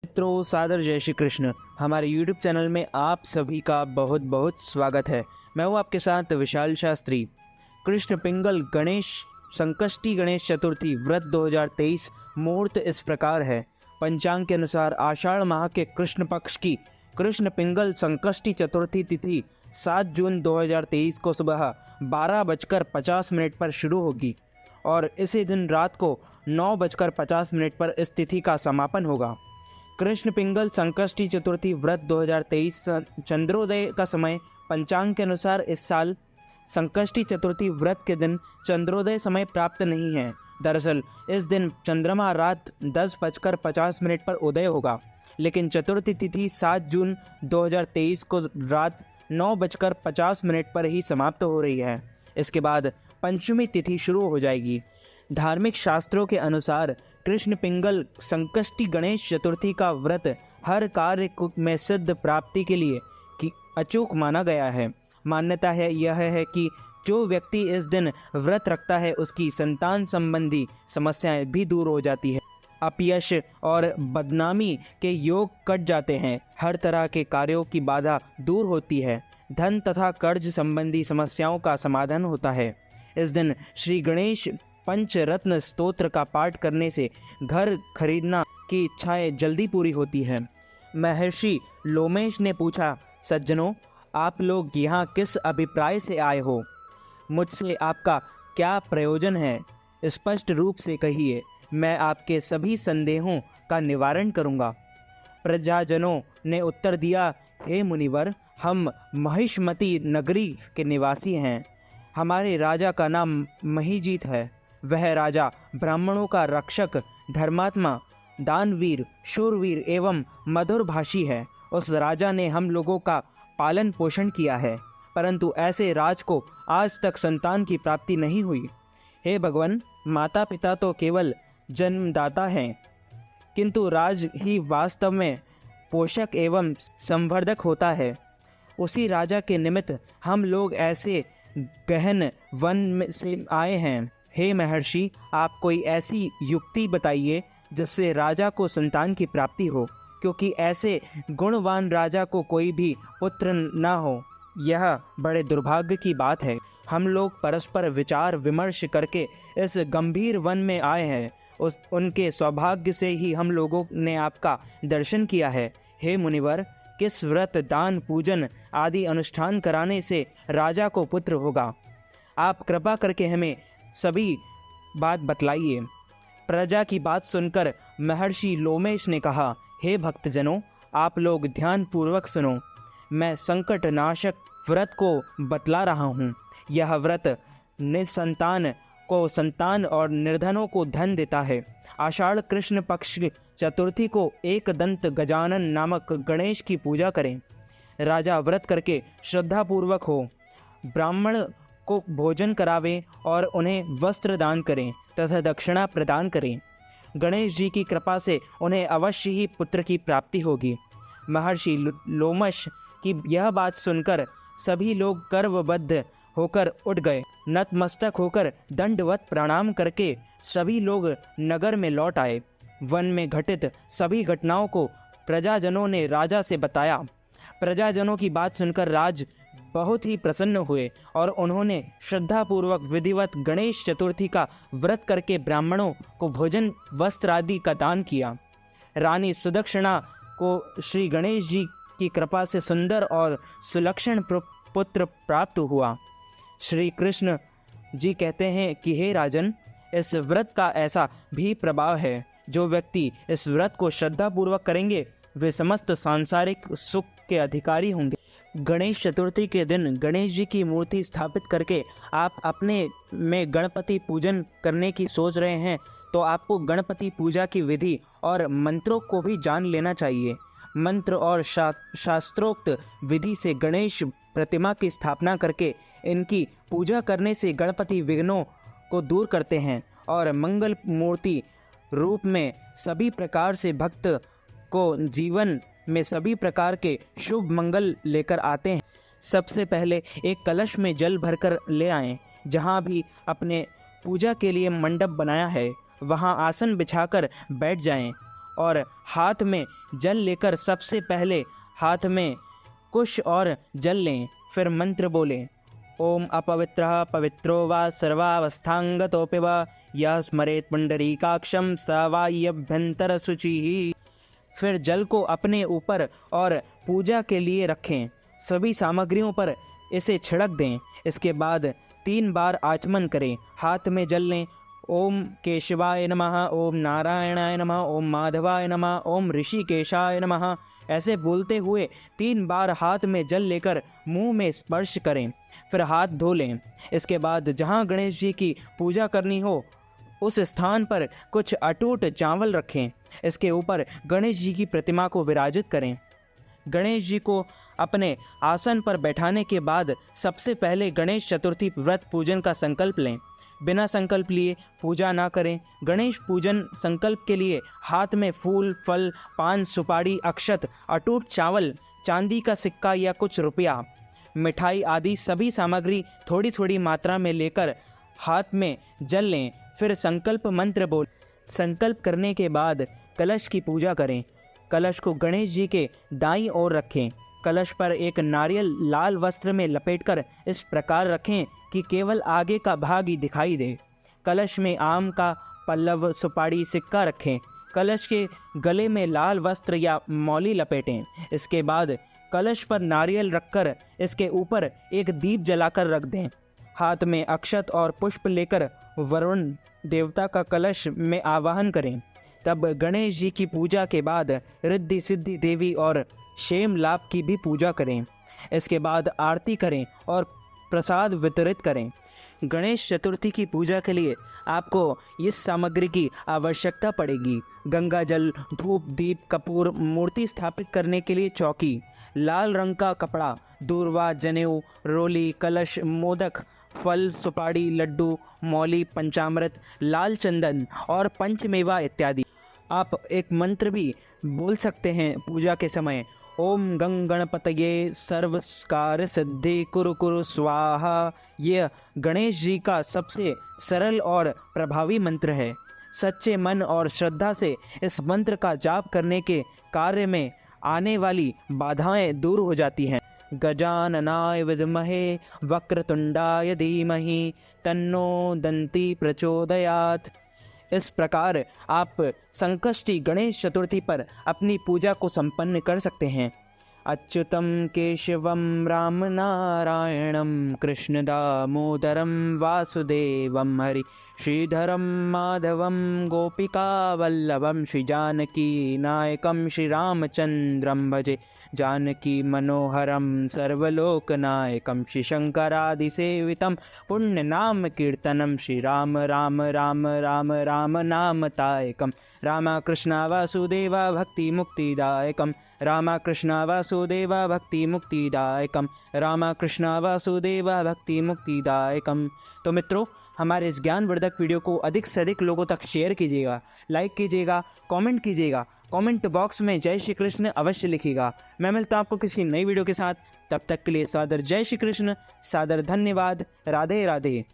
मित्रों, सादर जय श्री कृष्ण। हमारे YouTube चैनल में आप सभी का बहुत बहुत स्वागत है। मैं हूँ आपके साथ विशाल शास्त्री। कृष्ण पिंगल गणेश संकष्टी गणेश चतुर्थी व्रत 2023 मुहूर्त इस प्रकार है। पंचांग के अनुसार आषाढ़ माह के कृष्ण पक्ष की कृष्ण पिंगल संकष्टी चतुर्थी तिथि 7 जून 2023 को सुबह 12:50 पर शुरू होगी और इसी दिन रात को 9:50 पर इस तिथि का समापन होगा। कृष्ण पिंगल संकष्टी चतुर्थी व्रत 2023 चंद्रोदय का समय पंचांग के अनुसार इस साल संकष्टी चतुर्थी व्रत के दिन चंद्रोदय समय प्राप्त नहीं है। दरअसल इस दिन चंद्रमा रात 10:50 पर उदय होगा, लेकिन चतुर्थी तिथि 7 जून 2023 को रात 9:50 पर ही समाप्त हो रही है। इसके बाद पंचमी तिथि शुरू हो जाएगी। धार्मिक शास्त्रों के अनुसार कृष्ण पिंगल संकष्टी गणेश चतुर्थी का व्रत हर कार्य में सिद्ध प्राप्ति के लिए कि अचूक माना गया है। मान्यता है यह है कि जो व्यक्ति इस दिन व्रत रखता है उसकी संतान संबंधी समस्याएं भी दूर हो जाती है। अपयश और बदनामी के योग कट जाते हैं। हर तरह के कार्यों की बाधा दूर होती है। धन तथा कर्ज संबंधी समस्याओं का समाधान होता है। इस दिन श्री गणेश पंचरत्न स्तोत्र का पाठ करने से घर खरीदना की इच्छाएं जल्दी पूरी होती है। महर्षि लोमेश ने पूछा, सज्जनों, आप लोग यहाँ किस अभिप्राय से आए हो? मुझसे आपका क्या प्रयोजन है? स्पष्ट रूप से कहिए, मैं आपके सभी संदेहों का निवारण करूँगा। प्रजाजनों ने उत्तर दिया, हे मुनिवर, हम महिष्मती नगरी के निवासी हैं। हमारे राजा का नाम महीजीत है। वह राजा ब्राह्मणों का रक्षक, धर्मात्मा, दानवीर, शूरवीर एवं मधुरभाषी है। उस राजा ने हम लोगों का पालन पोषण किया है, परंतु ऐसे राज को आज तक संतान की प्राप्ति नहीं हुई। हे भगवान, माता पिता तो केवल जन्मदाता हैं, किंतु राज ही वास्तव में पोषक एवं संवर्धक होता है। उसी राजा के निमित्त हम लोग ऐसे गहन वन से आए हैं। हे महर्षि, आप कोई ऐसी युक्ति बताइए जिससे राजा को संतान की प्राप्ति हो, क्योंकि ऐसे गुणवान राजा को कोई भी पुत्र न हो, यह बड़े दुर्भाग्य की बात है। हम लोग परस्पर विचार विमर्श करके इस गंभीर वन में आए हैं। उनके सौभाग्य से ही हम लोगों ने आपका दर्शन किया है। हे मुनिवर, किस व्रत, दान, पूजन आदि अनुष्ठान कराने से राजा को पुत्र होगा? आप कृपा करके हमें सभी बात बतलाइए। प्रजा की बात सुनकर महर्षि लोमेश ने कहा, हे भक्तजनों, आप लोग ध्यान पूर्वक सुनो। मैं संकट नाशक व्रत को बतला रहा हूँ। यह व्रत निसंतान को संतान और निर्धनों को धन देता है। आषाढ़ कृष्ण पक्ष चतुर्थी को एक दंत गजानन नामक गणेश की पूजा करें। राजा व्रत करके श्रद्धापूर्वक हो, ब्राह्मण को भोजन करावें और उन्हें वस्त्र दान करें तथा दक्षिणा प्रदान करें। गणेश जी की कृपा से उन्हें अवश्य ही पुत्र की प्राप्ति होगी। महर्षि लोमश की यह बात सुनकर सभी लोग गर्वबद्ध होकर उठ गए। नतमस्तक होकर दंडवत प्रणाम करके सभी लोग नगर में लौट आए। वन में घटित सभी घटनाओं को प्रजाजनों ने राजा से बताया। प्रजाजनों की बात सुनकर राज बहुत ही प्रसन्न हुए और उन्होंने श्रद्धापूर्वक विधिवत गणेश चतुर्थी का व्रत करके ब्राह्मणों को भोजन, वस्त्र आदि का दान किया। रानी सुदक्षिणा को श्री गणेश जी की कृपा से सुंदर और सुलक्षण पुत्र प्राप्त हुआ। श्री कृष्ण जी कहते हैं कि हे राजन, इस व्रत का ऐसा भी प्रभाव है, जो व्यक्ति इस व्रत को श्रद्धापूर्वक करेंगे वे समस्त सांसारिक सुख के अधिकारी होंगे। गणेश चतुर्थी के दिन गणेश जी की मूर्ति स्थापित करके आप अपने में गणपति पूजन करने की सोच रहे हैं तो आपको गणपति पूजा की विधि और मंत्रों को भी जान लेना चाहिए। मंत्र और शास्त्रोक्त विधि से गणेश प्रतिमा की स्थापना करके इनकी पूजा करने से गणपति विघ्नों को दूर करते हैं और मंगल मूर्ति रूप में सभी प्रकार से भक्त को जीवन में सभी प्रकार के शुभ मंगल लेकर आते हैं। सबसे पहले एक कलश में जल भरकर ले आएं। जहाँ भी अपने पूजा के लिए मंडप बनाया है वहाँ आसन बिछाकर बैठ जाएं और हाथ में जल लेकर सबसे पहले हाथ में कुश और जल लें। फिर मंत्र बोलें, ओम अपवित्रः पवित्रो वा सर्वावस्थांगतोऽपि वा यः स्मरेत् पुंडरीकाक्षं स वाह्यभ्यंतर शुचिः। फिर जल को अपने ऊपर और पूजा के लिए रखें। सभी सामग्रियों पर इसे छिड़क दें। इसके बाद 3 बार आचमन करें। हाथ में जल लें। ओम केशवाय नमः, ओम नारायणाय नमः, ओम माधवाय नमः, ओम ऋषिकेशाय नमः ऐसे बोलते हुए 3 बार हाथ में जल लेकर मुंह में स्पर्श करें। फिर हाथ धो लें। इसके बाद जहां गणेश जी की पूजा करनी हो उस स्थान पर कुछ अटूट चावल रखें। इसके ऊपर गणेश जी की प्रतिमा को विराजित करें। गणेश जी को अपने आसन पर बैठाने के बाद सबसे पहले गणेश चतुर्थी व्रत पूजन का संकल्प लें। बिना संकल्प लिए पूजा ना करें। गणेश पूजन संकल्प के लिए हाथ में फूल, फल, पान, सुपारी, अक्षत, अटूट चावल, चांदी का सिक्का या कुछ रुपया, मिठाई आदि सभी सामग्री थोड़ी थोड़ी मात्रा में लेकर हाथ में जल लें। फिर संकल्प मंत्र बोल। संकल्प करने के बाद कलश की पूजा करें। कलश को गणेश जी के दाईं ओर रखें। कलश पर एक नारियल लाल वस्त्र में लपेटकर इस प्रकार रखें कि केवल आगे का भाग ही दिखाई दे। कलश में आम का पल्लव, सुपारी, सिक्का रखें। कलश के गले में लाल वस्त्र या मौली लपेटें। इसके बाद कलश पर नारियल रखकर इसके ऊपर एक दीप जलाकर रख दें। हाथ में अक्षत और पुष्प लेकर वरुण देवता का कलश में आवाहन करें। तब गणेश जी की पूजा के बाद रिद्धि सिद्धि देवी और क्षेम लाभ की भी पूजा करें। इसके बाद आरती करें और प्रसाद वितरित करें। गणेश चतुर्थी की पूजा के लिए आपको इस सामग्री की आवश्यकता पड़ेगी: गंगा जल, धूप, दीप, कपूर, मूर्ति स्थापित करने के लिए चौकी, लाल रंग का कपड़ा, दूर्वा, जनेऊ, रोली, कलश, मोदक, फल, सुपारी, लड्डू, मौली, पंचामृत, लाल चंदन और पंचमेवा इत्यादि। आप एक मंत्र भी बोल सकते हैं पूजा के समय। ओम गंग गणपतये सर्वकार सिद्धि कुरु कुरु स्वाहा। यह गणेश जी का सबसे सरल और प्रभावी मंत्र है। सच्चे मन और श्रद्धा से इस मंत्र का जाप करने के कार्य में आने वाली बाधाएं दूर हो जाती हैं। गजाननाय विद्महे वक्रतुंडाय धीमहि तन्नो दंती प्रचोदयात्। इस प्रकार आप संकष्टी गणेश चतुर्थी पर अपनी पूजा को संपन्न कर सकते हैं। अच्युतम केशवम राम नारायणम कृष्ण दामोदरम वासुदेवम हरि श्रीधरम माधवम गोपिका वल्लभम श्री जानकी नायकम श्री रामचंद्रम भजे जानकी मनोहरम सर्वलोकनायकम श्री शंकरादिसेवितम पुण्य नाम कीर्तनम श्री राम राम राम राम राम नामतायकम रामकृष्ण वासुदेवा भक्ति मुक्तिदायकम रामकृष्ण वासुदेवा भक्ति मुक्तिदायकम रामकृष्ण वासुदेवा भक्ति मुक्तिदायकम। तो मित्रों, हमारे इस ज्ञानवर्धक वीडियो को अधिक से अधिक लोगों तक शेयर कीजिएगा, लाइक कीजिएगा, कमेंट कीजिएगा। कमेंट बॉक्स में जय श्री कृष्ण अवश्य लिखिएगा। मैं मिलता हूं आपको किसी नई वीडियो के साथ। तब तक के लिए सादर जय श्री कृष्ण, सादर धन्यवाद। राधे राधे।